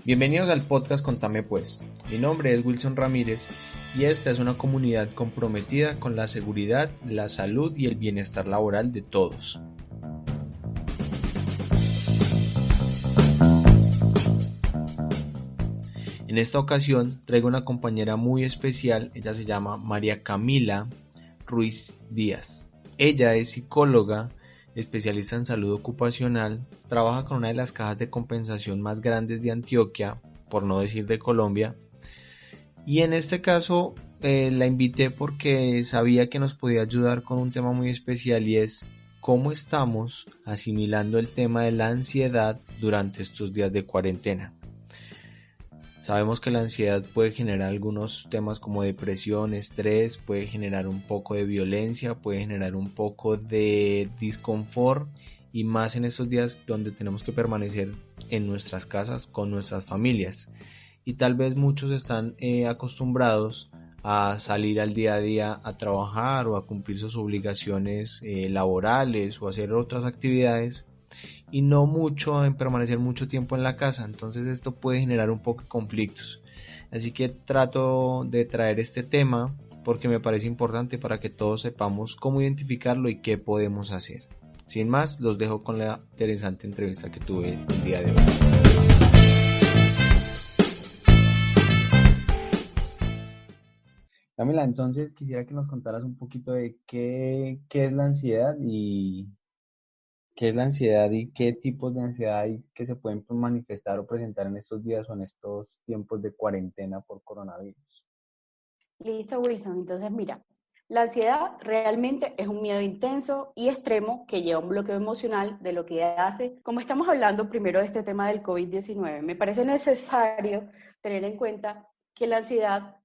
Bienvenidos al podcast Contame Pues. Mi nombre es Wilson Ramírez y esta es una comunidad comprometida con la seguridad, la salud y el bienestar laboral de todos. En esta ocasión traigo una compañera muy especial, ella se llama María Camila Ruiz Díaz. Ella es psicóloga, especialista en salud ocupacional, trabaja con una de las cajas de compensación más grandes de Antioquia, por no decir de Colombia, y en este caso la invité porque sabía que nos podía ayudar con un tema muy especial y es cómo estamos asimilando el tema de la ansiedad durante estos días de cuarentena. Sabemos que la ansiedad puede generar algunos temas como depresión, estrés, puede generar un poco de violencia, puede generar un poco de disconfort y más en estos días donde tenemos que permanecer en nuestras casas con nuestras familias. Y tal vez muchos están acostumbrados a salir al día a día a trabajar o a cumplir sus obligaciones laborales o hacer otras actividades y no mucho en permanecer mucho tiempo en la casa, entonces esto puede generar un poco de conflictos. Así que trato de traer este tema porque me parece importante para que todos sepamos cómo identificarlo y qué podemos hacer. Sin más, los dejo con la interesante entrevista que tuve el día de hoy. Camila, entonces quisiera que nos contaras un poquito de qué es la ansiedad y qué es la ansiedad y qué tipos de ansiedad hay que se pueden manifestar o presentar en estos días o en estos tiempos de cuarentena por coronavirus. Listo, Wilson. Entonces, mira, la ansiedad realmente es un miedo intenso y extremo que lleva a un bloqueo emocional de lo que hace. Como estamos hablando primero de este tema del COVID-19, me parece necesario tener en cuenta que la ansiedad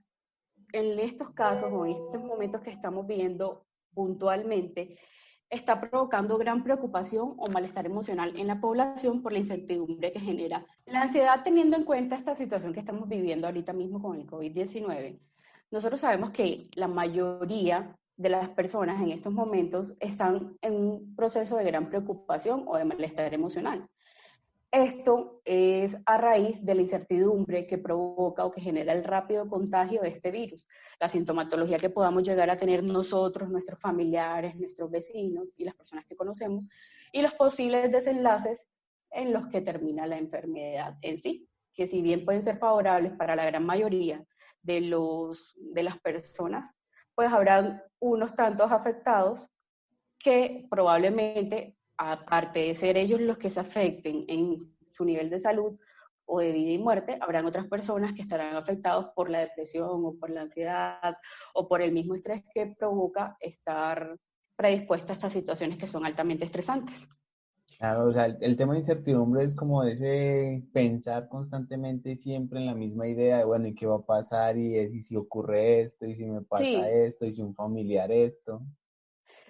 en estos casos o en estos momentos que estamos viendo puntualmente está provocando gran preocupación o malestar emocional en la población por la incertidumbre que genera la ansiedad, teniendo en cuenta esta situación que estamos viviendo ahorita mismo con el COVID-19. Nosotros sabemos que la mayoría de las personas en estos momentos están en un proceso de gran preocupación o de malestar emocional. Esto es a raíz de la incertidumbre que provoca o que genera el rápido contagio de este virus, la sintomatología que podamos llegar a tener nosotros, nuestros familiares, nuestros vecinos y las personas que conocemos, y los posibles desenlaces en los que termina la enfermedad en sí, que si bien pueden ser favorables para la gran mayoría de las personas, pues habrá unos tantos afectados que probablemente, aparte de ser ellos los que se afecten en su nivel de salud o de vida y muerte, habrán otras personas que estarán afectados por la depresión o por la ansiedad o por el mismo estrés que provoca estar predispuesto a estas situaciones que son altamente estresantes. Claro, o sea, el tema de incertidumbre es como ese pensar constantemente siempre en la misma idea de, bueno, ¿y qué va a pasar? Y si ocurre esto, y si me pasa Sí, esto, y si un familiar esto.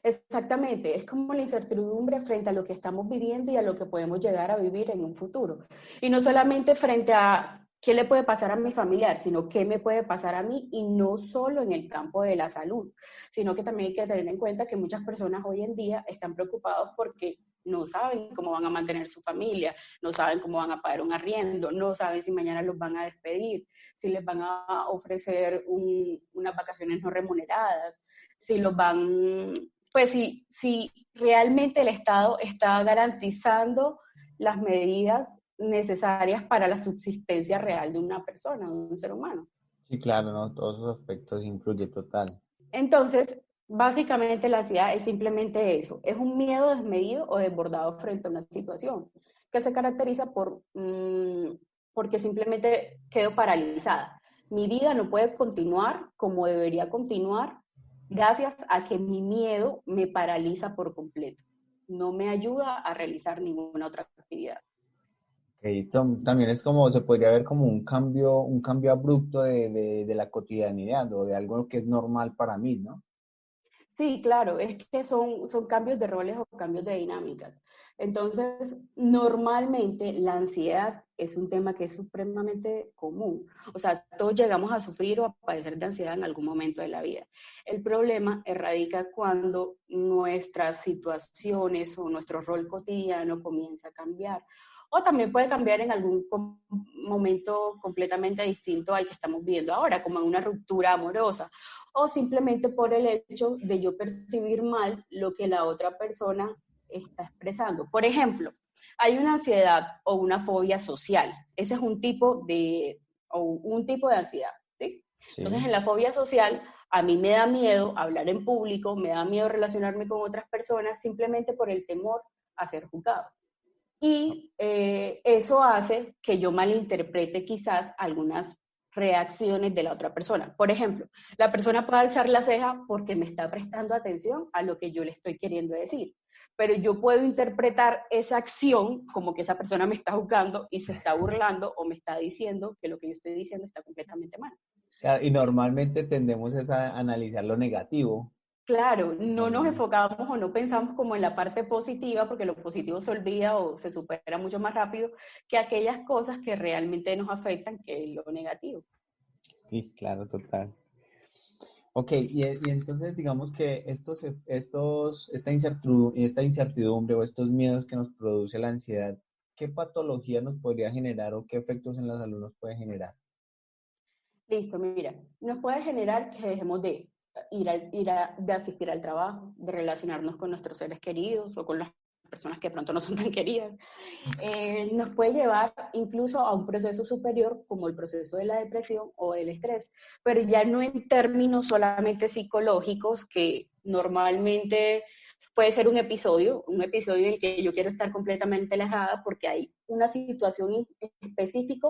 exactamente, es como la incertidumbre frente a lo que estamos viviendo y a lo que podemos llegar a vivir en un futuro. Y no solamente frente a qué le puede pasar a mi familiar, sino qué me puede pasar a mí y no solo en el campo de la salud, sino que también hay que tener en cuenta que muchas personas hoy en día están preocupados porque no saben cómo van a mantener su familia, no saben cómo van a pagar un arriendo, no saben si mañana los van a despedir, si les van a ofrecer unas vacaciones no remuneradas, si los van, pues si realmente el Estado está garantizando las medidas necesarias para la subsistencia real de una persona, de un ser humano. Sí, claro, ¿no? Todos esos aspectos influye total. Entonces, básicamente la ansiedad es simplemente eso, es un miedo desmedido o desbordado frente a una situación que se caracteriza porque simplemente quedo paralizada. Mi vida no puede continuar como debería continuar gracias a que mi miedo me paraliza por completo. No me ayuda a realizar ninguna otra actividad. También es como, se podría ver como un cambio abrupto de la cotidianidad o de algo que es normal para mí, ¿no? Sí, claro, es que son cambios de roles o cambios de dinámicas. Entonces, normalmente la ansiedad es un tema que es supremamente común. O sea, todos llegamos a sufrir o a padecer de ansiedad en algún momento de la vida. El problema radica cuando nuestras situaciones o nuestro rol cotidiano comienza a cambiar. O también puede cambiar en algún momento completamente distinto al que estamos viviendo ahora, como en una ruptura amorosa, o simplemente por el hecho de yo percibir mal lo que la otra persona está expresando. Por ejemplo, hay una ansiedad o una fobia social. Ese es un tipo de ansiedad, ¿sí? Sí. Entonces, en la fobia social, a mí me da miedo hablar en público, me da miedo relacionarme con otras personas simplemente por el temor a ser juzgado. Y eso hace que yo malinterprete quizás algunas reacciones de la otra persona. Por ejemplo, la persona puede alzar la ceja porque me está prestando atención a lo que yo le estoy queriendo decir, pero yo puedo interpretar esa acción como que esa persona me está juzgando y se está burlando o me está diciendo que lo que yo estoy diciendo está completamente mal. Claro, y normalmente tendemos es a analizar lo negativo. Claro, no nos Normalmente. enfocamos o no pensamos como en la parte positiva, porque lo positivo se olvida o se supera mucho más rápido que aquellas cosas que realmente nos afectan, que es lo negativo. Sí, claro, total. Ok, y entonces digamos que esta incertidumbre o estos miedos que nos produce la ansiedad, ¿qué patología nos podría generar o qué efectos en la salud nos puede generar? Listo, mira, nos puede generar que dejemos de de asistir al trabajo, de relacionarnos con nuestros seres queridos o con las personas que de pronto no son tan queridas. Nos puede llevar incluso a un proceso superior como el proceso de la depresión o el estrés, pero ya no en términos solamente psicológicos, que normalmente puede ser un episodio en el que yo quiero estar completamente alejada porque hay una situación específica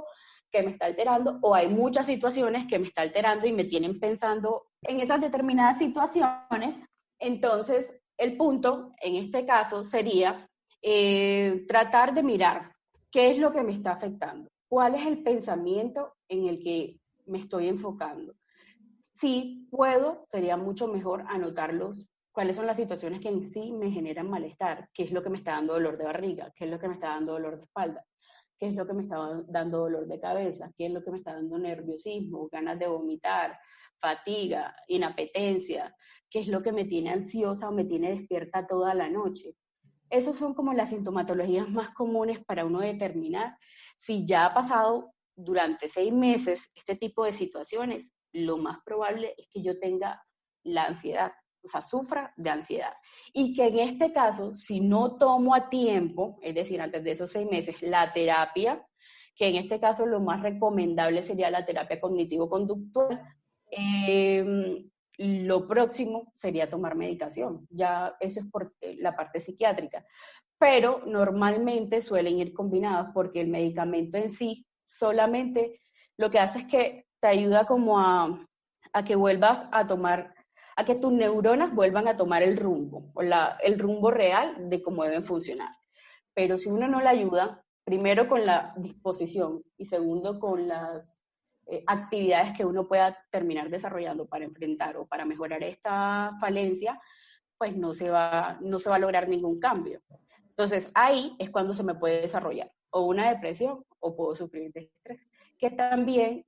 que me está alterando, o hay muchas situaciones que me está alterando y me tienen pensando en esas determinadas situaciones. Entonces, el punto en este caso sería tratar de mirar qué es lo que me está afectando, cuál es el pensamiento en el que me estoy enfocando. Si puedo, sería mucho mejor anotarlos, cuáles son las situaciones que en sí me generan malestar, qué es lo que me está dando dolor de barriga, qué es lo que me está dando dolor de espalda, qué es lo que me está dando dolor de cabeza, qué es lo que me está dando nerviosismo, ganas de vomitar, fatiga, inapetencia, qué es lo que me tiene ansiosa o me tiene despierta toda la noche. Esas son como las sintomatologías más comunes para uno determinar si ya ha pasado durante 6 meses este tipo de situaciones. Lo más probable es que yo tenga la ansiedad, o sea, sufra de ansiedad. Y que en este caso, si no tomo a tiempo, es decir, antes de esos 6 meses, la terapia, que en este caso lo más recomendable sería la terapia cognitivo-conductual, lo próximo sería tomar medicación. Ya eso es por la parte psiquiátrica. Pero normalmente suelen ir combinados porque el medicamento en sí solamente lo que hace es que te ayuda como a que vuelvas a tomar, a que tus neuronas vuelvan a tomar el rumbo, o el rumbo real de cómo deben funcionar. Pero si uno no la ayuda, primero con la disposición y segundo con las actividades que uno pueda terminar desarrollando para enfrentar o para mejorar esta falencia, pues no se va a lograr ningún cambio. Entonces ahí es cuando se me puede desarrollar o una depresión o puedo sufrir de estrés, que también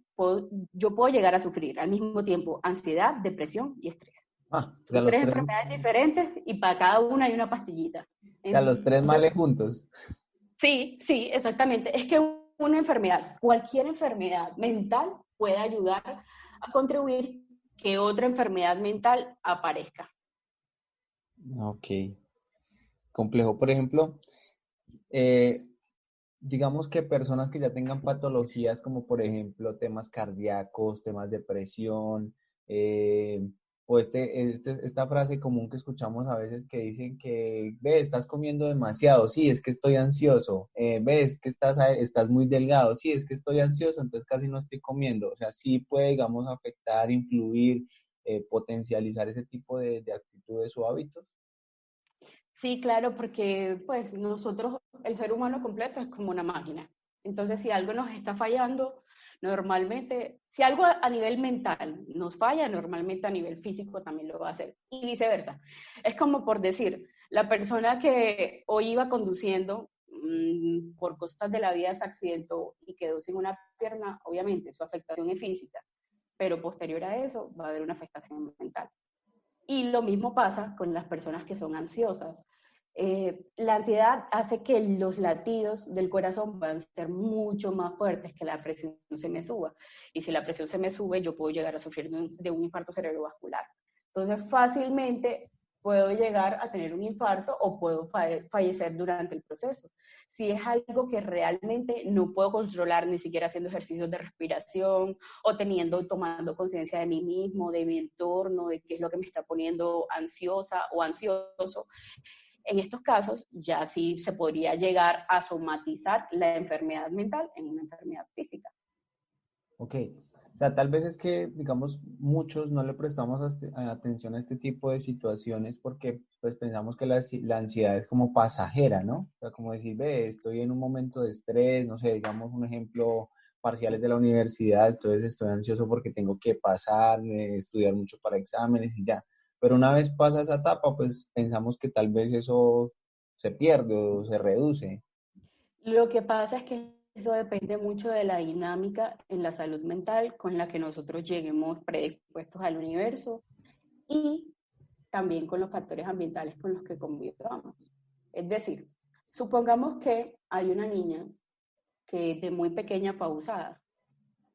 yo puedo llegar a sufrir al mismo tiempo ansiedad, depresión y estrés. O sea, Son tres enfermedades diferentes y para cada una hay una pastillita. los tres Entonces, males juntos. sí, sí, exactamente. Es que una enfermedad, cualquier enfermedad mental puede ayudar a contribuir que otra enfermedad mental aparezca. Ok, complejo. Por ejemplo, eh, digamos que personas que ya tengan patologías como por ejemplo temas cardíacos, temas de presión, o esta frase común que escuchamos a veces que dicen que, ve, estás comiendo demasiado, sí, es que estoy ansioso, ves que estás muy delgado, sí, es que estoy ansioso, entonces casi no estoy comiendo, o sea, sí puede, digamos, afectar, influir, potencializar ese tipo de actitudes o hábitos. Sí, claro, porque pues nosotros, el ser humano completo es como una máquina. Entonces, si algo nos está fallando, normalmente, si algo a nivel mental nos falla, normalmente a nivel físico también lo va a hacer. Y viceversa. Es como por decir, la persona que hoy iba conduciendo por cosas de la vida se accidentó y quedó sin una pierna, obviamente su afectación es física, pero posterior a eso va a haber una afectación mental. Y lo mismo pasa con las personas que son ansiosas. La ansiedad hace que los latidos del corazón puedan ser mucho más fuertes, que la presión se me suba. Y si la presión se me sube, yo puedo llegar a sufrir de un infarto cerebrovascular. Entonces, fácilmente puedo llegar a tener un infarto o puedo fallecer durante el proceso. Si es algo que realmente no puedo controlar, ni siquiera haciendo ejercicios de respiración o tomando conciencia de mí mismo, de mi entorno, de qué es lo que me está poniendo ansiosa o ansioso, en estos casos ya sí se podría llegar a somatizar la enfermedad mental en una enfermedad física. Ok. O sea, tal vez es que, digamos, muchos no le prestamos atención a este tipo de situaciones porque pues pensamos que la ansiedad es como pasajera, ¿no? O sea, como decir, ve, estoy en un momento de estrés, no sé, digamos un ejemplo, parciales de la universidad, entonces estoy ansioso porque tengo que pasar, estudiar mucho para exámenes y ya. Pero una vez pasa esa etapa, pues pensamos que tal vez eso se pierde o se reduce. Lo que pasa es que eso depende mucho de la dinámica en la salud mental con la que nosotros lleguemos predispuestos al universo y también con los factores ambientales con los que convivamos. Es decir, supongamos que hay una niña que de muy pequeña fue abusada.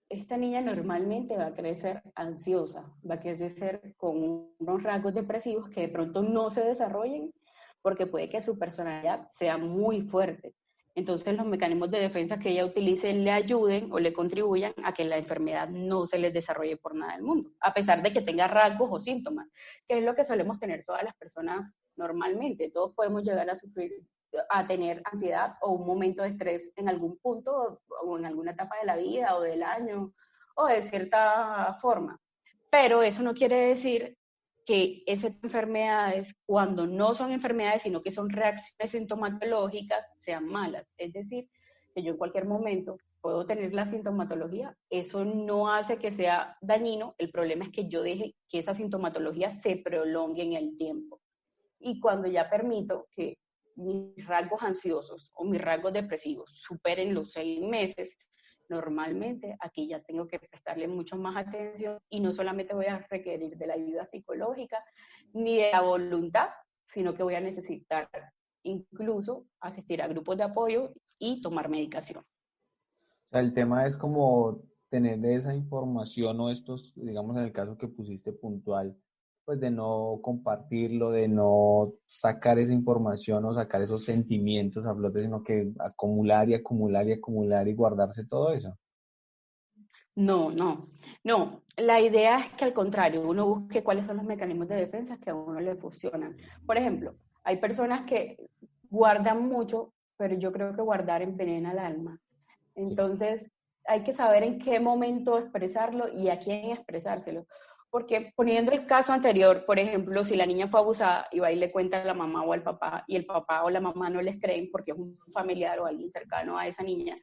Esta niña normalmente va a crecer ansiosa, va a crecer con unos rasgos depresivos que de pronto no se desarrollen porque puede que su personalidad sea muy fuerte. Entonces los mecanismos de defensa que ella utilice le ayuden o le contribuyan a que la enfermedad no se les desarrolle por nada del mundo, a pesar de que tenga rasgos o síntomas, que es lo que solemos tener todas las personas normalmente. Todos podemos llegar a sufrir, a tener ansiedad o un momento de estrés en algún punto o en alguna etapa de la vida o del año o de cierta forma. Pero eso no quiere decir que esas enfermedades, cuando no son enfermedades, sino que son reacciones sintomatológicas, sean malas. Es decir, que yo en cualquier momento puedo tener la sintomatología, eso no hace que sea dañino, el problema es que yo deje que esa sintomatología se prolongue en el tiempo. Y cuando ya permito que mis rasgos ansiosos o mis rasgos depresivos superen los 6 meses, normalmente aquí ya tengo que prestarle mucho más atención y no solamente voy a requerir de la ayuda psicológica ni de la voluntad, sino que voy a necesitar incluso asistir a grupos de apoyo y tomar medicación. O sea, el tema es como tener esa información o estos, digamos, en el caso que pusiste puntual, pues de no compartirlo, de no sacar esa información o sacar esos sentimientos a flote, sino que acumular y acumular y acumular y guardarse todo eso. No, no, no. La idea es que al contrario, uno busque cuáles son los mecanismos de defensa que a uno le funcionan. Por ejemplo, hay personas que guardan mucho, pero yo creo que guardar envenena el alma. Sí. Entonces, hay que saber en qué momento expresarlo y a quién expresárselo. Porque poniendo el caso anterior, por ejemplo, si la niña fue abusada y va y le cuenta a la mamá o al papá y el papá o la mamá no les creen porque es un familiar o alguien cercano a esa niña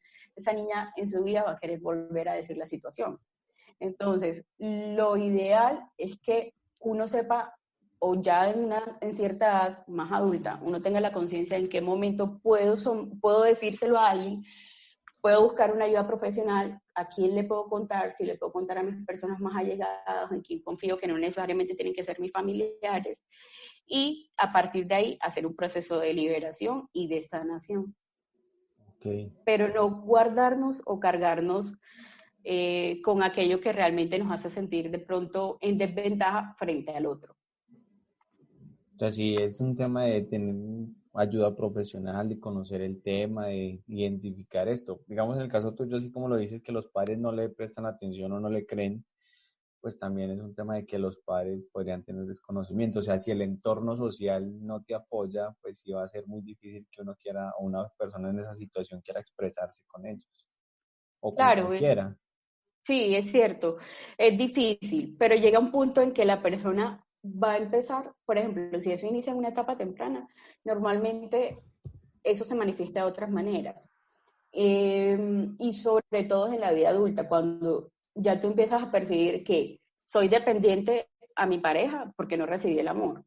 en su vida va a querer volver a decir la situación. Entonces, lo ideal es que uno sepa, o ya en cierta edad más adulta, uno tenga la conciencia en qué momento puedo decírselo a alguien, puedo buscar una ayuda profesional, a quién le puedo contar, si le puedo contar a mis personas más allegadas, en quien confío, que no necesariamente tienen que ser mis familiares, y a partir de ahí hacer un proceso de liberación y de sanación. Ok. Pero no guardarnos o cargarnos con aquello que realmente nos hace sentir de pronto en desventaja frente al otro. O sea, sí, es un tema de tener ayuda profesional, de conocer el tema, de identificar esto. Digamos, en el caso tuyo, así como lo dices, que los padres no le prestan atención o no le creen, pues también es un tema de que los padres podrían tener desconocimiento. O sea, si el entorno social no te apoya, pues sí va a ser muy difícil que uno quiera, o una persona en esa situación quiera expresarse con ellos, o con Claro, cualquiera. sí, es cierto, es difícil, pero llega un punto en que la persona va a empezar, por ejemplo, si eso inicia en una etapa temprana, normalmente eso se manifiesta de otras maneras. Y sobre todo en la vida adulta, cuando ya tú empiezas a percibir que soy dependiente a mi pareja porque no recibí el amor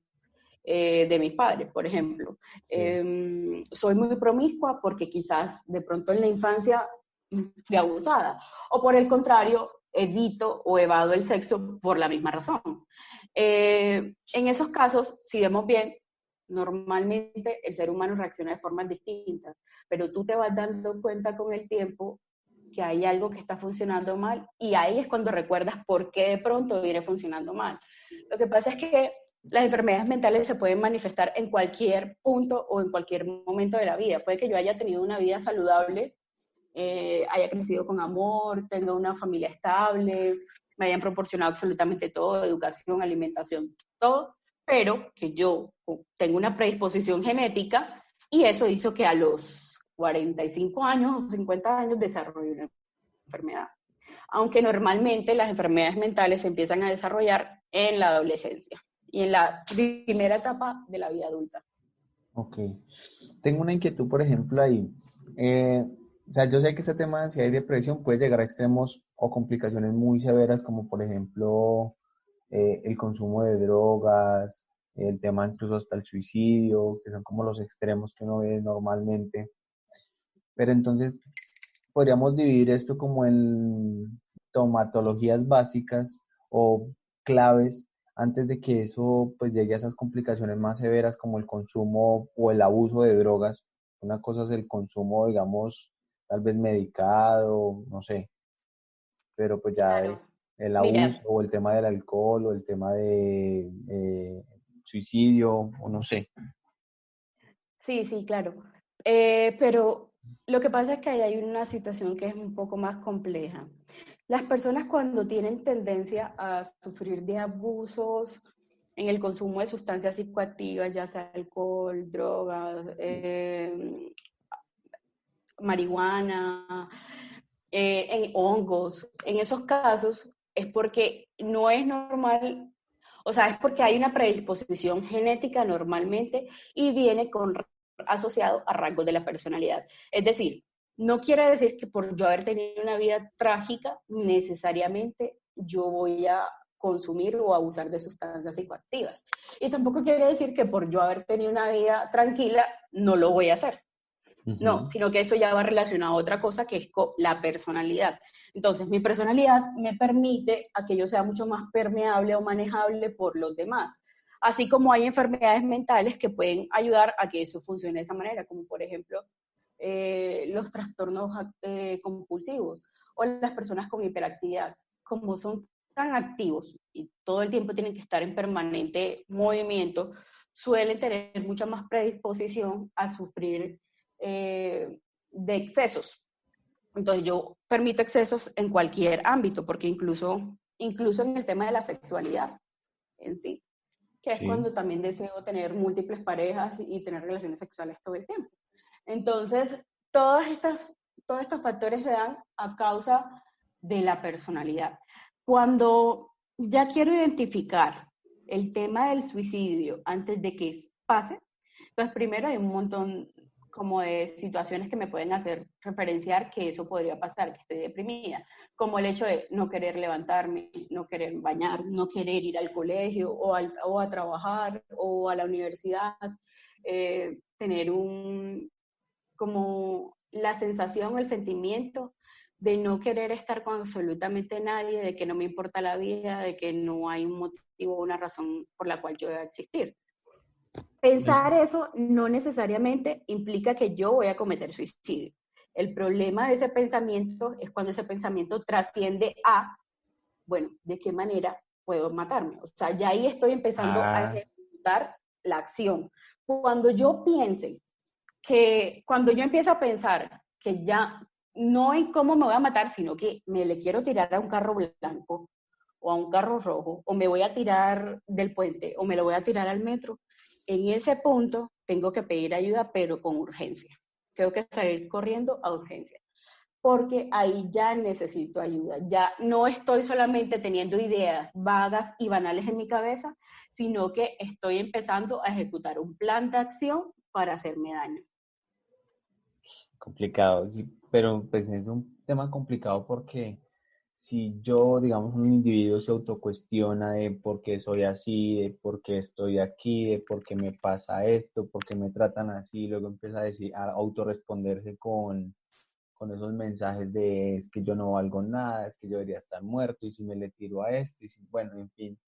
de mis padres, por ejemplo. Sí. Soy muy promiscua porque quizás de pronto en la infancia fui abusada, o por el contrario, evito o evado el sexo por la misma razón. En esos casos, si vemos bien, Normalmente el ser humano reacciona de formas distintas, pero tú te vas dando cuenta con el tiempo que hay algo que está funcionando mal y ahí es cuando recuerdas por qué de pronto viene funcionando mal. Lo que pasa es que las enfermedades mentales se pueden manifestar en cualquier punto o en cualquier momento de la vida. Puede que yo haya tenido una vida saludable, haya crecido con amor, tenga una familia estable, me hayan proporcionado absolutamente todo, educación, alimentación, todo, pero que yo tengo una predisposición genética y eso hizo que a los 45 años o 50 años desarrolle una enfermedad. Aunque normalmente las enfermedades mentales se empiezan a desarrollar en la adolescencia y en la primera etapa de la vida adulta. Ok. Tengo una inquietud, por ejemplo, ahí. Eh, o sea, yo sé que este tema de ansiedad y depresión puede llegar a extremos o complicaciones muy severas, como por ejemplo el consumo de drogas, el tema incluso hasta el suicidio, que son como los extremos que uno ve normalmente. Pero entonces podríamos dividir esto como en tomatologías básicas o claves antes de que eso pues llegue a esas complicaciones más severas como el consumo o el abuso de drogas. Una cosa es el consumo, digamos, tal vez medicado, no sé, pero pues ya Claro. el abuso Mira, o el tema del alcohol o el tema de suicidio o no sé. sí, sí, claro. Pero lo que pasa es que ahí hay una situación que es un poco más compleja. Las personas cuando tienen tendencia a sufrir de abusos en el consumo de sustancias psicoactivas, ya sea alcohol, drogas, marihuana, en hongos, en esos casos es porque no es normal, o sea, es porque hay una predisposición genética normalmente y viene asociado a rasgos de la personalidad. Es decir, no quiere decir que por yo haber tenido una vida trágica, necesariamente yo voy a consumir o abusar de sustancias psicoactivas. Y tampoco quiere decir que por yo haber tenido una vida tranquila, no lo voy a hacer. No, Ujú. sino que eso ya va relacionado a otra cosa que es la personalidad. Entonces, mi personalidad me permite a que yo sea mucho más permeable o manejable por los demás. Así como hay enfermedades mentales que pueden ayudar a que eso funcione de esa manera, como por ejemplo los trastornos compulsivos o las personas con hiperactividad. Como son tan activos y todo el tiempo tienen que estar en permanente movimiento, suelen tener mucha más predisposición a sufrir de excesos. Entonces yo permito excesos en cualquier ámbito, porque incluso en el tema de la sexualidad en sí, que es Sí. cuando también deseo tener múltiples parejas y tener relaciones sexuales todo el tiempo. Entonces, todos estos factores se dan a causa de la personalidad. Cuando ya quiero identificar el tema del suicidio antes de que pase, pues primero hay un montón como de situaciones que me pueden hacer referenciar que eso podría pasar, que estoy deprimida, como el hecho de no querer levantarme, no querer bañar, no querer ir al colegio o a trabajar o a la universidad, tener como la sensación o el sentimiento de no querer estar con absolutamente nadie, de que no me importa la vida, de que no hay un motivo o una razón por la cual yo deba existir. Pensar eso no necesariamente implica que yo voy a cometer suicidio. El problema de ese pensamiento es cuando ese pensamiento trasciende a, bueno, ¿de qué manera puedo matarme? O sea, ya ahí estoy empezando a Ah, ejecutar la acción. Cuando yo empiezo a pensar que ya no hay cómo me voy a matar, sino que me le quiero tirar a un carro blanco o a un carro rojo, o me voy a tirar del puente, o me lo voy a tirar al metro, en ese punto tengo que pedir ayuda, pero con urgencia. Tengo que salir corriendo a urgencia, porque ahí ya necesito ayuda. Ya no estoy solamente teniendo ideas vagas y banales en mi cabeza, sino que estoy empezando a ejecutar un plan de acción para hacerme daño. complicado, sí, pero pues es un tema complicado porque si yo, digamos, un individuo se autocuestiona de por qué soy así, de por qué estoy aquí, de por qué me pasa esto, por qué me tratan así, luego empieza a decir, a autorresponderse con esos mensajes de es que yo no valgo nada, es que yo debería estar muerto y si me le tiro a esto, y si, bueno, en fin,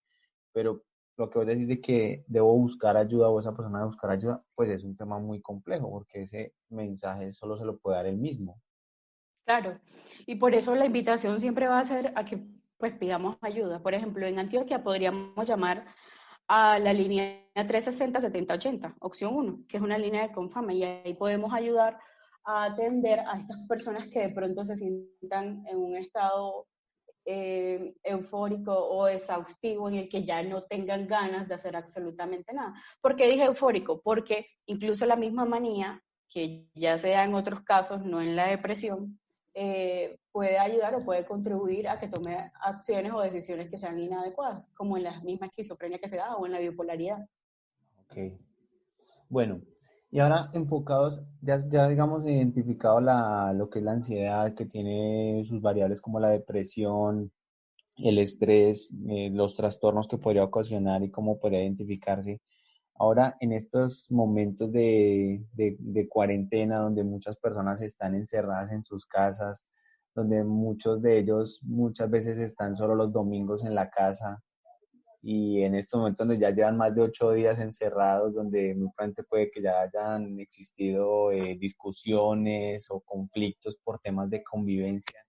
pero lo que vos decís de que debo buscar ayuda o esa persona debe buscar ayuda, pues es un tema muy complejo porque ese mensaje solo se lo puede dar él mismo. Claro, y por eso la invitación siempre va a ser a que pues pidamos ayuda. Por ejemplo, en Antioquia podríamos llamar a la línea 360-7080, opción 1, que es una línea de Confama, y ahí podemos ayudar a atender a estas personas que de pronto se sientan en un estado eufórico o exhaustivo en el que ya no tengan ganas de hacer absolutamente nada. ¿Por qué dije eufórico? Porque incluso la misma manía, que ya sea en otros casos, no en la depresión, puede ayudar o puede contribuir a que tome acciones o decisiones que sean inadecuadas, como en la misma esquizofrenia que se da o en la bipolaridad. Ok. Bueno, y ahora enfocados, ya digamos identificado lo que es la ansiedad, que tiene sus variables como la depresión, el estrés, los trastornos que podría ocasionar y cómo podría identificarse. Ahora, en estos momentos de cuarentena, donde muchas personas están encerradas en sus casas, donde muchos de ellos muchas veces están solo los domingos en la casa, y en estos momentos donde ya llevan más de 8 días encerrados, donde muy probablemente puede que ya hayan existido discusiones o conflictos por temas de convivencia,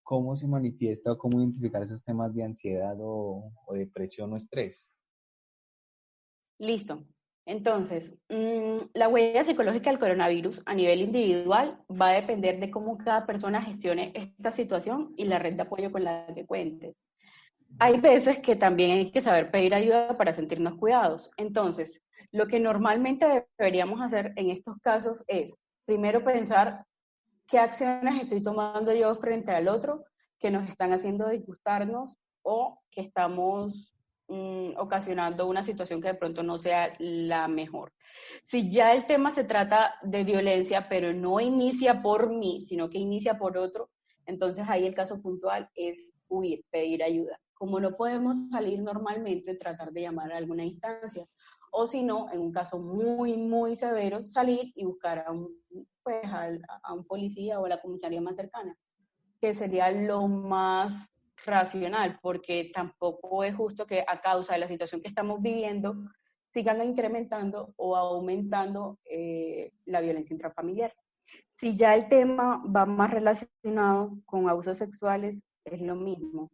¿cómo se manifiesta o cómo identificar esos temas de ansiedad o depresión o estrés? Listo. Entonces, la huella psicológica del coronavirus a nivel individual va a depender de cómo cada persona gestione esta situación y la red de apoyo con la que cuente. Hay veces que también hay que saber pedir ayuda para sentirnos cuidados. Entonces, lo que normalmente deberíamos hacer en estos casos es, primero, pensar qué acciones estoy tomando yo frente al otro que nos están haciendo disgustarnos o que estamos ocasionando una situación que de pronto no sea la mejor. Si ya el tema se trata de violencia, pero no inicia por mí, sino que inicia por otro, entonces ahí el caso puntual es huir, pedir ayuda. Como no podemos salir normalmente, tratar de llamar a alguna instancia. O si no, en un caso muy, muy severo, salir y buscar pues, a un policía o a la comisaría más cercana, que sería lo más racional, porque tampoco es justo que a causa de la situación que estamos viviendo sigan incrementando o aumentando la violencia intrafamiliar. Si ya el tema va más relacionado con abusos sexuales, es lo mismo.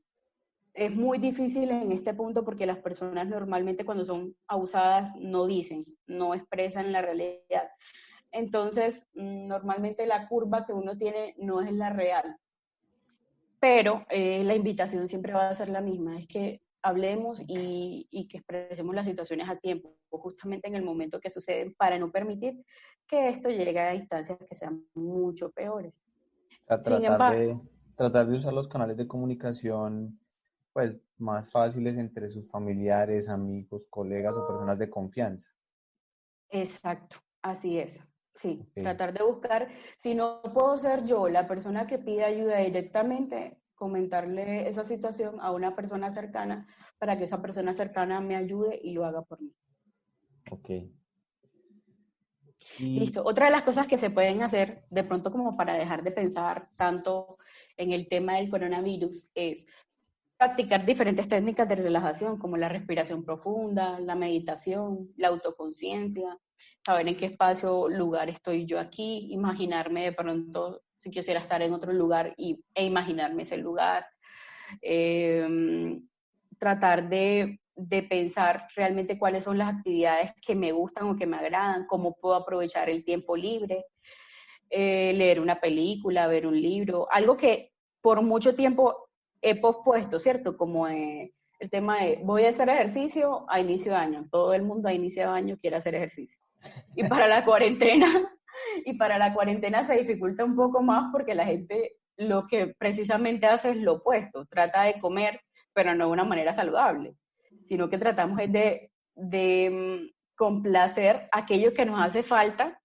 Es muy difícil en este punto porque las personas normalmente cuando son abusadas no dicen, no expresan la realidad. Entonces, normalmente la curva que uno tiene no es la real, pero la invitación siempre va a ser la misma, es que hablemos y que expresemos las situaciones a tiempo, justamente en el momento que suceden, para no permitir que esto llegue a instancias que sean mucho peores. A Sin embargo, tratar de usar los canales de comunicación pues más fáciles entre sus familiares, amigos, colegas o personas de confianza. exacto, así es. Sí, Ok. tratar de buscar, si no puedo ser yo la persona que pide ayuda directamente, comentarle esa situación a una persona cercana para que esa persona cercana me ayude y lo haga por mí. Ok. Y Listo. Otra de las cosas que se pueden hacer, de pronto como para dejar de pensar tanto en el tema del coronavirus, es practicar diferentes técnicas de relajación, como la respiración profunda, la meditación, la autoconciencia, saber en qué espacio, lugar estoy yo aquí, imaginarme de pronto si quisiera estar en otro lugar e imaginarme ese lugar. Eh, Tratar de pensar realmente cuáles son las actividades que me gustan o que me agradan, cómo puedo aprovechar el tiempo libre, leer una película, ver un libro, algo que por mucho tiempo he pospuesto, ¿cierto? Como el tema de voy a hacer ejercicio a inicio de año. Todo el mundo a inicio de año quiere hacer ejercicio. Y para la cuarentena, y para la cuarentena se dificulta un poco más porque la gente lo que precisamente hace es lo opuesto, trata de comer, pero no de una manera saludable, sino que tratamos es de complacer aquello que nos hace falta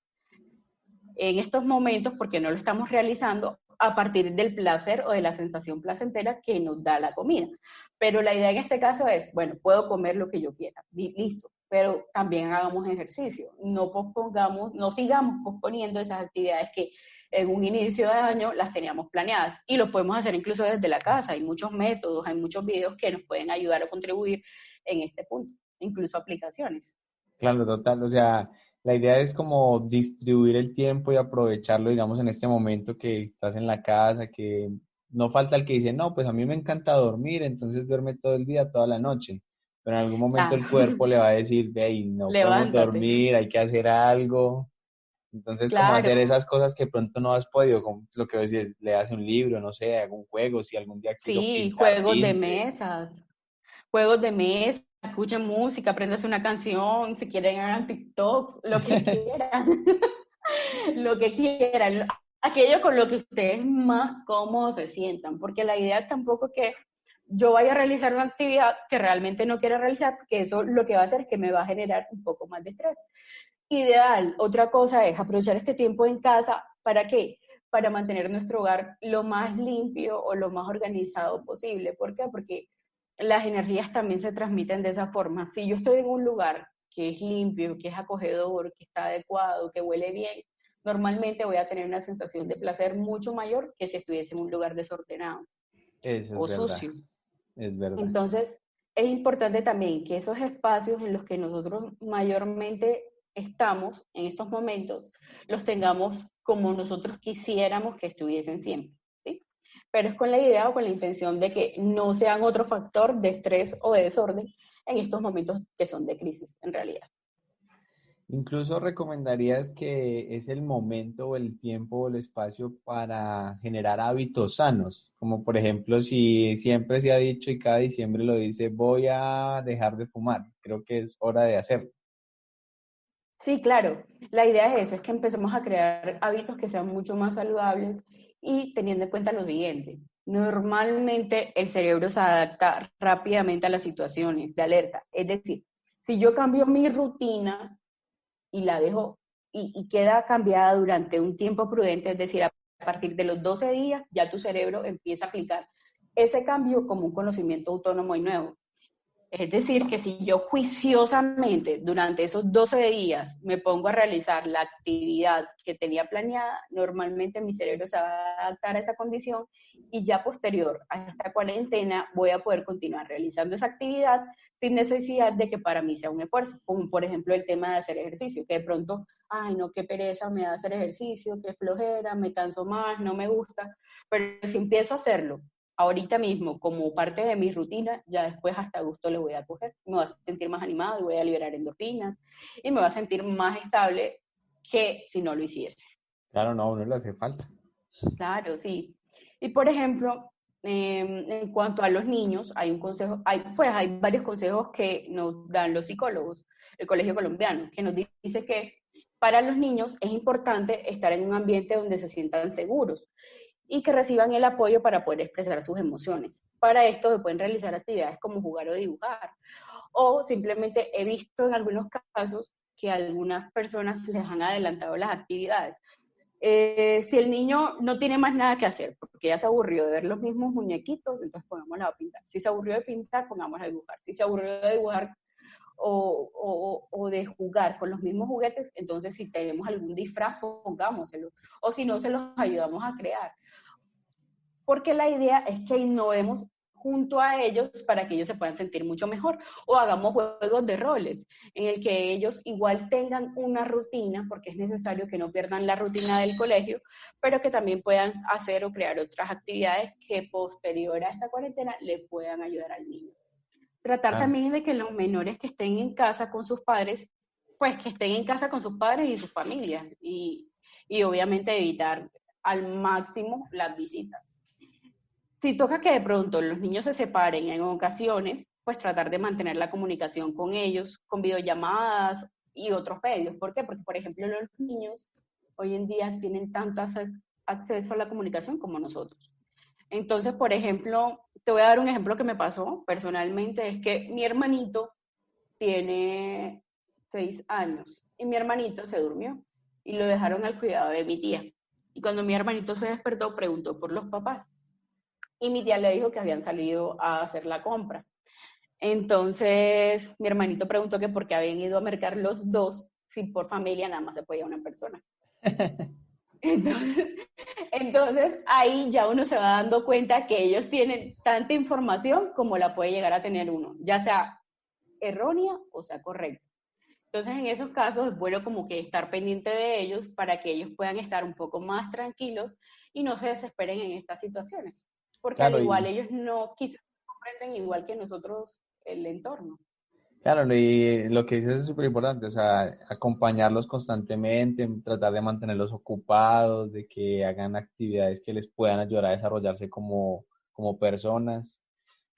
en estos momentos porque no lo estamos realizando a partir del placer o de la sensación placentera que nos da la comida. Pero la idea en este caso es, bueno, puedo comer lo que yo quiera, listo, pero también hagamos ejercicio, no pospongamos, no sigamos posponiendo esas actividades que en un inicio de año las teníamos planeadas y lo podemos hacer incluso desde la casa. Hay muchos métodos, hay muchos videos que nos pueden ayudar o contribuir en este punto. incluso aplicaciones. Claro, total. O sea, la idea es como distribuir el tiempo y aprovecharlo, digamos, en este momento que estás en la casa, que no falta el que dice, no, pues a mí me encanta dormir, entonces duerme todo el día, toda la noche. Pero en algún momento Claro, el cuerpo le va a decir, ve, y no podemos levántate. dormir, hay que hacer algo. Entonces, como hacer Claro, esas cosas que pronto no has podido, como lo que decís, le das un libro, no sé, algún juego, si algún día quiso sí, pintar, pinte. juegos de mesa, escuchen música, aprendas una canción, si quieren hagan TikToks, lo que quieran, lo que quieran, aquello con lo que ustedes más cómodos se sientan, porque la idea tampoco es que yo vaya a realizar una actividad que realmente no quiero realizar, porque eso lo que va a hacer es que me va a generar un poco más de estrés. Ideal. Otra cosa es aprovechar este tiempo en casa. ¿Para qué? Para mantener nuestro hogar lo más limpio o lo más organizado posible. ¿Por qué? Porque las energías también se transmiten de esa forma. Si yo estoy en un lugar que es limpio, que es acogedor, que está adecuado, que huele bien, normalmente voy a tener una sensación de placer mucho mayor que si estuviese en un lugar desordenado Eso es o verdad, sucio. es verdad. Entonces, es importante también que esos espacios en los que nosotros mayormente estamos en estos momentos, los tengamos como nosotros quisiéramos que estuviesen siempre, ¿sí? Pero es con la idea o con la intención de que no sean otro factor de estrés o de desorden en estos momentos que son de crisis, en realidad. Incluso recomendarías que es el momento o el tiempo o el espacio para generar hábitos sanos, como por ejemplo si siempre se ha dicho y cada diciembre lo dice, voy a dejar de fumar, creo que es hora de hacerlo. Sí, claro. La idea es eso, es que empecemos a crear hábitos que sean mucho más saludables y teniendo en cuenta lo siguiente. Normalmente el cerebro se adapta rápidamente a las situaciones de alerta. Es decir, si yo cambio mi rutina y la dejo y queda cambiada durante un tiempo prudente, es decir, a partir de los 12 días ya tu cerebro empieza a aplicar ese cambio como un conocimiento autónomo y nuevo. Es decir, que si yo juiciosamente durante esos 12 días me pongo a realizar la actividad que tenía planeada, normalmente mi cerebro se va a adaptar a esa condición y ya posterior a esta cuarentena voy a poder continuar realizando esa actividad sin necesidad de que para mí sea un esfuerzo, como por ejemplo el tema de hacer ejercicio, que de pronto, ay no, qué pereza me da hacer ejercicio, qué flojera, me canso más, no me gusta, pero si empiezo a hacerlo ahorita mismo como parte de mi rutina, ya después hasta gusto le voy a coger. Me voy a sentir más animado y voy a liberar endorfinas y me voy a sentir más estable que si no lo hiciese. Claro, no, a uno le hace falta. Claro, sí. Y por ejemplo, en cuanto a los niños, hay un consejo, hay varios consejos que nos dan los psicólogos, el Colegio Colombiano, que nos dice que para los niños es importante estar en un ambiente donde se sientan seguros y que reciban el apoyo para poder expresar sus emociones. Para esto se pueden realizar actividades como jugar o dibujar. O simplemente he visto en algunos casos que algunas personas les han adelantado las actividades. Si el niño no tiene más nada que hacer, porque ya se aburrió de ver los mismos muñequitos, entonces pongámosla a pintar. Si se aburrió de pintar, pongámosla a dibujar. Si se aburrió de dibujar o de jugar con los mismos juguetes, entonces si tenemos algún disfraz, pongámoselo. O si no, se los ayudamos a crear, porque la idea es que innovemos junto a ellos para que ellos se puedan sentir mucho mejor, o hagamos juegos de roles en el que ellos igual tengan una rutina, porque es necesario que no pierdan la rutina del colegio, pero que también puedan hacer o crear otras actividades que posterior a esta cuarentena le puedan ayudar al niño. Tratar Claro. también de que los menores que estén en casa con sus padres, pues que estén en casa con sus padres y sus familias, y obviamente evitar al máximo las visitas. Si toca que de pronto los niños se separen en ocasiones, pues tratar de mantener la comunicación con ellos, con videollamadas y otros medios. ¿Por qué? Porque, por ejemplo, los niños hoy en día tienen tanto acceso a la comunicación como nosotros. Entonces, por ejemplo, te voy a dar un ejemplo que me pasó personalmente, es que mi hermanito tiene 6 años y mi hermanito se durmió y lo dejaron al cuidado de mi tía. Y cuando mi hermanito se despertó, preguntó por los papás y mi tía le dijo que habían salido a hacer la compra. Entonces mi hermanito preguntó que por qué habían ido a mercar los dos, si por familia nada más se podía una persona. Entonces, entonces ahí ya uno se va dando cuenta que ellos tienen tanta información como la puede llegar a tener uno, ya sea errónea o sea correcta. Entonces, en esos casos es bueno como que estar pendiente de ellos para que ellos puedan estar un poco más tranquilos y no se desesperen en estas situaciones, porque al Claro, igual y ellos no quizás comprenden igual que nosotros el entorno. claro, y lo que dices es súper importante, o sea, acompañarlos constantemente, tratar de mantenerlos ocupados, de que hagan actividades que les puedan ayudar a desarrollarse como personas.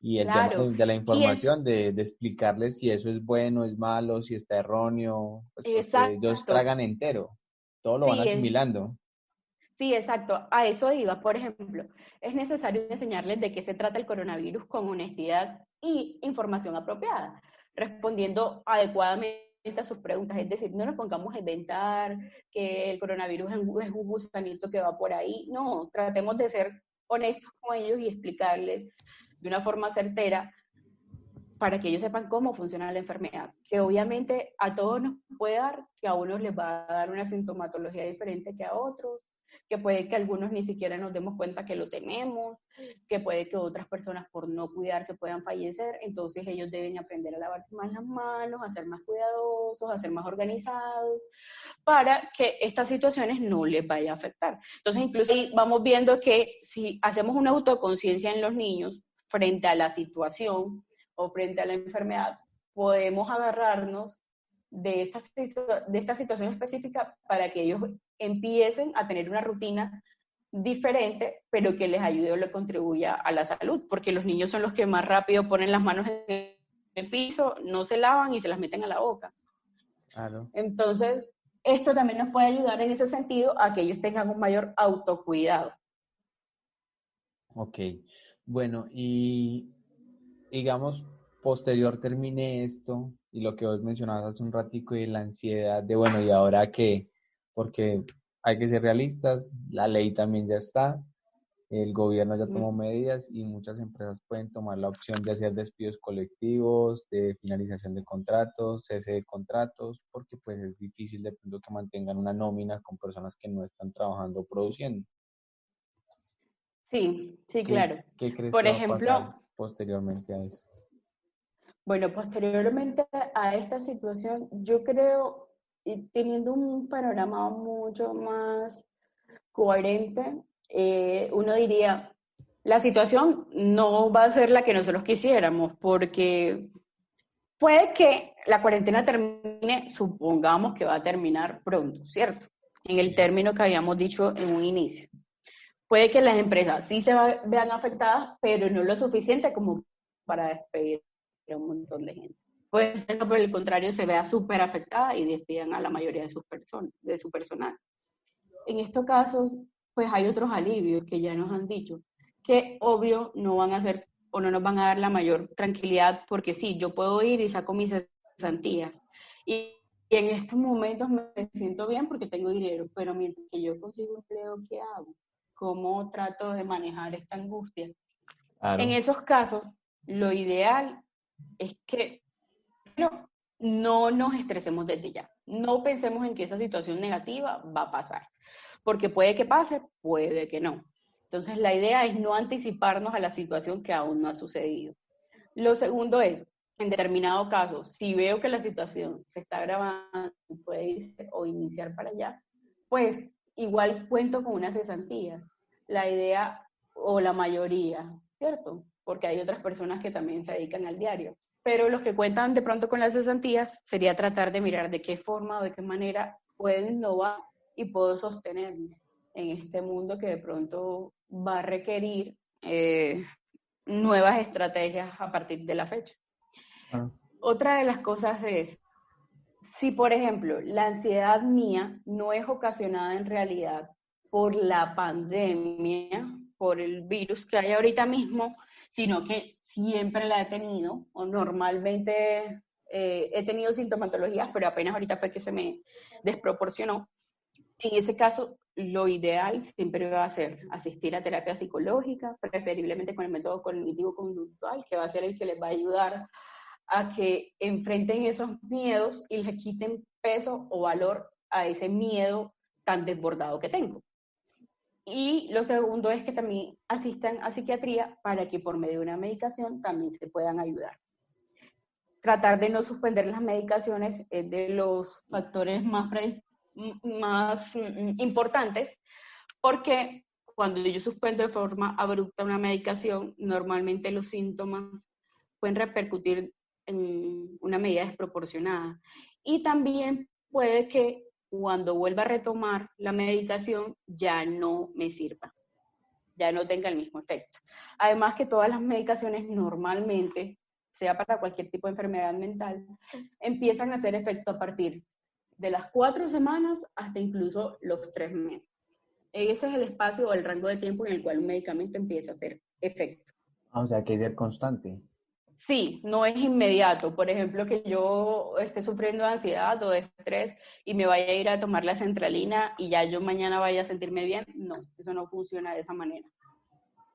Y el tema Claro, de la y es información, de explicarles si eso es bueno, es malo, si está erróneo, pues porque ellos exacto, tragan entero, todo lo van sí, es, asimilando. sí, exacto, a eso iba. Por ejemplo, es necesario enseñarles de qué se trata el coronavirus con honestidad y información apropiada, respondiendo adecuadamente a sus preguntas. Es decir, no nos pongamos a inventar que el coronavirus es un gusanito que va por ahí. No, tratemos de ser honestos con ellos y explicarles de una forma certera para que ellos sepan cómo funciona la enfermedad, que obviamente a todos nos puede dar, que a unos les va a dar una sintomatología diferente que a otros, que puede que algunos ni siquiera nos demos cuenta que lo tenemos, que puede que otras personas por no cuidarse puedan fallecer, entonces ellos deben aprender a lavarse más las manos, a ser más cuidadosos, a ser más organizados, para que estas situaciones no les vaya a afectar. Entonces incluso ahí vamos viendo que si hacemos una autoconciencia en los niños frente a la situación, o frente a la enfermedad, podemos agarrarnos de esta situación específica para que ellos empiecen a tener una rutina diferente, pero que les ayude o le contribuya a la salud, porque los niños son los que más rápido ponen las manos en el piso, no se lavan y se las meten a la boca. Claro. Entonces, esto también nos puede ayudar en ese sentido a que ellos tengan un mayor autocuidado. Ok. Bueno, y digamos, posterior termine esto y lo que vos mencionabas hace un ratico de la ansiedad de, bueno, ¿y ahora qué? Porque hay que ser realistas, la ley también ya está, el gobierno ya tomó medidas y muchas empresas pueden tomar la opción de hacer despidos colectivos, de finalización de contratos, cese de contratos, porque pues es difícil de pronto que mantengan una nómina con personas que no están trabajando o produciendo. Sí, sí, ¿Qué, claro. qué crees Por que va a pasar ejemplo, posteriormente a eso? bueno, posteriormente a esta situación, yo creo, y teniendo un panorama mucho más coherente, uno diría, la situación no va a ser la que nosotros quisiéramos, porque puede que la cuarentena termine, supongamos que va a terminar pronto, ¿cierto? En el Sí. término que habíamos dicho en un inicio. Puede que las empresas sí vean afectadas, pero no lo suficiente como para despedir a un montón de gente. Puede que por el contrario se vea súper afectada y despidan a la mayoría de sus personas, de su personal. En estos casos, pues hay otros alivios que ya nos han dicho, que obvio no van a ser o no nos van a dar la mayor tranquilidad, porque sí, yo puedo ir y saco mis cesantías. Y en estos momentos me siento bien porque tengo dinero, pero mientras que yo consigo empleo, ¿qué hago? ¿Cómo trato de manejar esta angustia? En Claro. esos casos, lo ideal es que no nos estresemos desde ya. No pensemos en que esa situación negativa va a pasar, porque puede que pase, puede que no. Entonces, la idea es no anticiparnos a la situación que aún no ha sucedido. Lo segundo es, en determinado caso, si veo que la situación se está agravando y puede irse o iniciar para allá, pues igual cuento con unas cesantías. La idea o la mayoría, ¿cierto? Porque hay otras personas que también se dedican al diario. Pero los que cuentan de pronto con las cesantías sería tratar de mirar de qué forma o de qué manera pueden innovar y puedo sostenerme en este mundo que de pronto va a requerir nuevas estrategias a partir de la fecha. Ah, Otra de las cosas es, si por ejemplo la ansiedad mía no es ocasionada en realidad por la pandemia, por el virus que hay ahorita mismo, sino que siempre la he tenido o normalmente he tenido sintomatologías, pero apenas ahorita fue que se me desproporcionó. En ese caso, lo ideal siempre va a ser asistir a terapia psicológica, preferiblemente con el método cognitivo-conductual, que va a ser el que les va a ayudar a que enfrenten esos miedos y les quiten peso o valor a ese miedo tan desbordado que tengo. Y lo segundo es que también asistan a psiquiatría para que por medio de una medicación también se puedan ayudar. tratar de no suspender las medicaciones es de los factores más importantes, porque cuando yo suspendo de forma abrupta una medicación, normalmente los síntomas pueden repercutir en una medida desproporcionada. Y también puede que cuando vuelva a retomar la medicación ya no me sirva, ya no tenga el mismo efecto. Además que todas las medicaciones normalmente, sea para cualquier tipo de enfermedad mental, empiezan a hacer efecto a partir de las 4 semanas hasta incluso los 3 meses. Ese es el espacio o el rango de tiempo en el cual un medicamento empieza a hacer efecto. O sea, que ser constante. Sí, no es inmediato. Por ejemplo, que yo esté sufriendo de ansiedad o de estrés y me vaya a ir a tomar la centralina y ya yo mañana vaya a sentirme bien. No, eso no funciona de esa manera.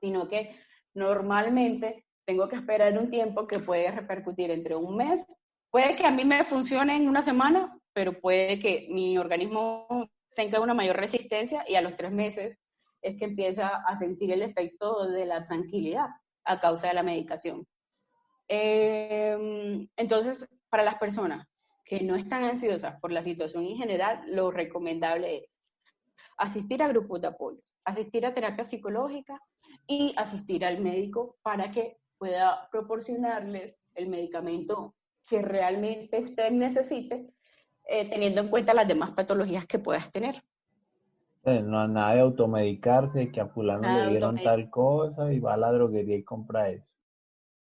Sino que normalmente tengo que esperar un tiempo que puede repercutir entre un mes. Puede que a mí me funcione en una semana, pero puede que mi organismo tenga una mayor resistencia y a los 3 meses es que empieza a sentir el efecto de la tranquilidad a causa de la medicación. Entonces, para las personas que no están ansiosas por la situación en general, lo recomendable es asistir a grupos de apoyo, asistir a terapia psicológica y asistir al médico para que pueda proporcionarles el medicamento que realmente usted necesite, teniendo en cuenta las demás patologías que puedas tener. No, nada de automedicarse, que a fulano le Nada de dieron automedicación. tal cosa y va a la droguería y compra eso.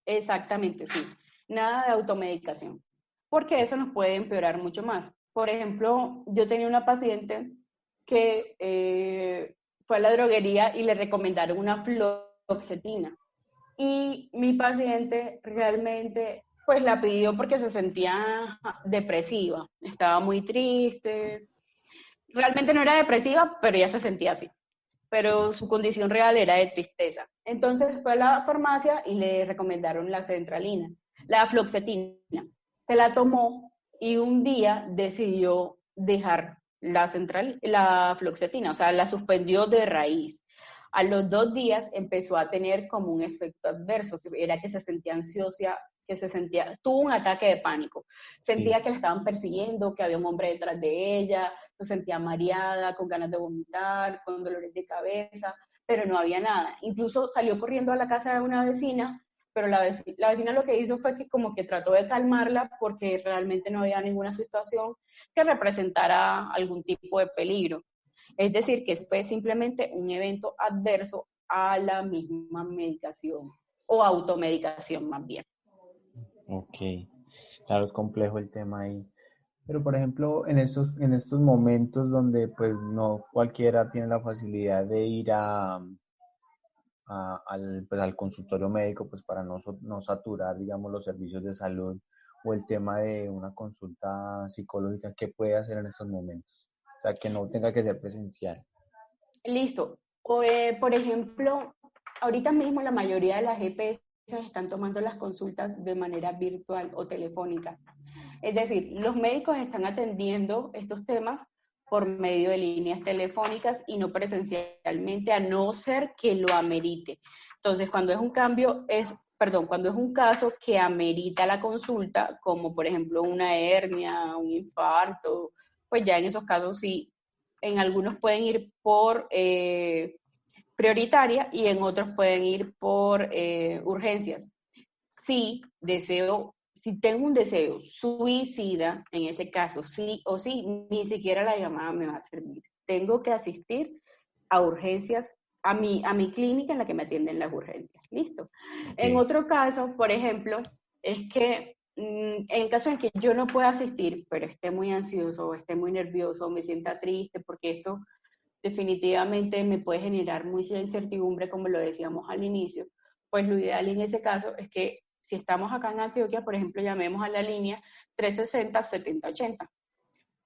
Exactamente, sí. Nada de automedicación, porque eso nos puede empeorar mucho más. Por ejemplo, yo tenía una paciente que fue a la droguería y le recomendaron una fluoxetina. Y mi paciente realmente pues la pidió porque se sentía depresiva, estaba muy triste. Realmente no era depresiva, pero ella se sentía así. Pero su condición real era de tristeza. Entonces fue a la farmacia y le recomendaron la centralina, la fluoxetina. Se la tomó y un día decidió dejar la fluoxetina, o sea, la suspendió de raíz. A los 2 días empezó a tener como un efecto adverso, que era que se sentía ansiosa, tuvo un ataque de pánico. Sentía Sí. que la estaban persiguiendo, que había un hombre detrás de ella, se sentía mareada, con ganas de vomitar, con dolores de cabeza, pero no había nada. Incluso salió corriendo a la casa de una vecina, pero la vecina lo que hizo fue que como que trató de calmarla porque realmente no había ninguna situación que representara algún tipo de peligro. Es decir, que fue simplemente un evento adverso a la misma medicación o automedicación más bien. Ok, claro, es complejo el tema ahí. Pero por ejemplo, en estos momentos donde pues no cualquiera tiene la facilidad de ir al consultorio médico, pues para no saturar, digamos, los servicios de salud o el tema de una consulta psicológica, ¿qué puede hacer en estos momentos? O sea, que no tenga que ser presencial. Listo. Por ejemplo, ahorita mismo la mayoría de las EPS están tomando las consultas de manera virtual o telefónica. Es decir, los médicos están atendiendo estos temas por medio de líneas telefónicas y no presencialmente, a no ser que lo amerite. Entonces, cuando es un caso que amerita la consulta, como por ejemplo una hernia, un infarto, pues ya en esos casos sí, en algunos pueden ir por prioritaria y en otros pueden ir por urgencias. Si tengo un deseo suicida, en ese caso, sí o sí, ni siquiera la llamada me va a servir. Tengo que asistir a urgencias, a mi clínica en la que me atienden las urgencias. ¿Listo? En Ok. otro caso, por ejemplo, es que en el caso en que yo no pueda asistir, pero esté muy ansioso o esté muy nervioso o me sienta triste, porque esto definitivamente me puede generar mucha incertidumbre, como lo decíamos al inicio, pues lo ideal en ese caso es que si estamos acá en Antioquia, por ejemplo, llamemos a la línea 360-7080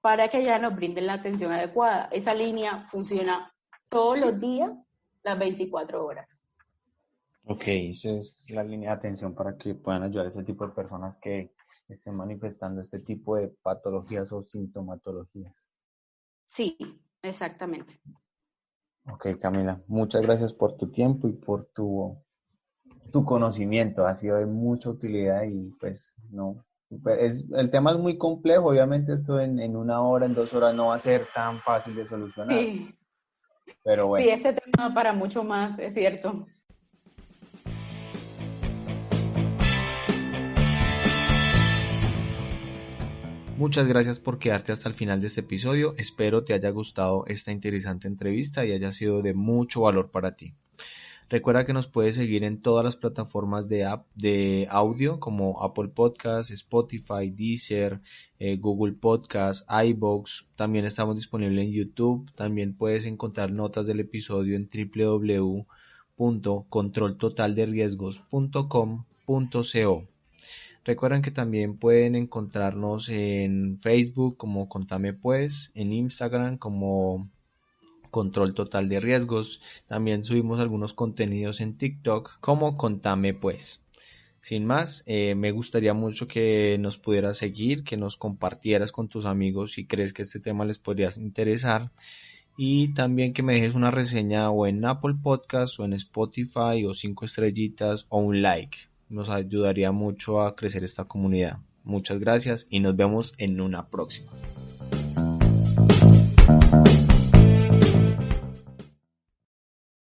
para que ya nos brinden la atención adecuada. Esa línea funciona todos los días, las 24 horas. Ok, esa es la línea de atención para que puedan ayudar a ese tipo de personas que estén manifestando este tipo de patologías o sintomatologías. Sí, exactamente. Ok, Camila, muchas gracias por tu tiempo y por tu conocimiento. Ha sido de mucha utilidad y pues no, El tema es muy complejo, obviamente esto en 1 hora, en 2 horas no va a ser tan fácil de solucionar, Sí, pero sí, bueno. este tema para mucho más, es cierto. Muchas gracias por quedarte hasta el final de este episodio. Espero te haya gustado esta interesante entrevista y haya sido de mucho valor para ti. Recuerda que nos puedes seguir en todas las plataformas de audio como Apple Podcasts, Spotify, Deezer, Google Podcasts, iVoox. También estamos disponibles en YouTube. También puedes encontrar notas del episodio en www.controltotalderiesgos.com.co. Recuerden que también pueden encontrarnos en Facebook como Contame Pues, en Instagram como Control Total de Riesgos. También subimos algunos contenidos en TikTok como Contame Pues. Sin más, me gustaría mucho que nos pudieras seguir, que nos compartieras con tus amigos si crees que este tema les podría interesar. Y también que me dejes una reseña o en Apple Podcast o en Spotify o 5 estrellitas o un like. Nos ayudaría mucho a crecer esta comunidad. Muchas gracias y nos vemos en una próxima.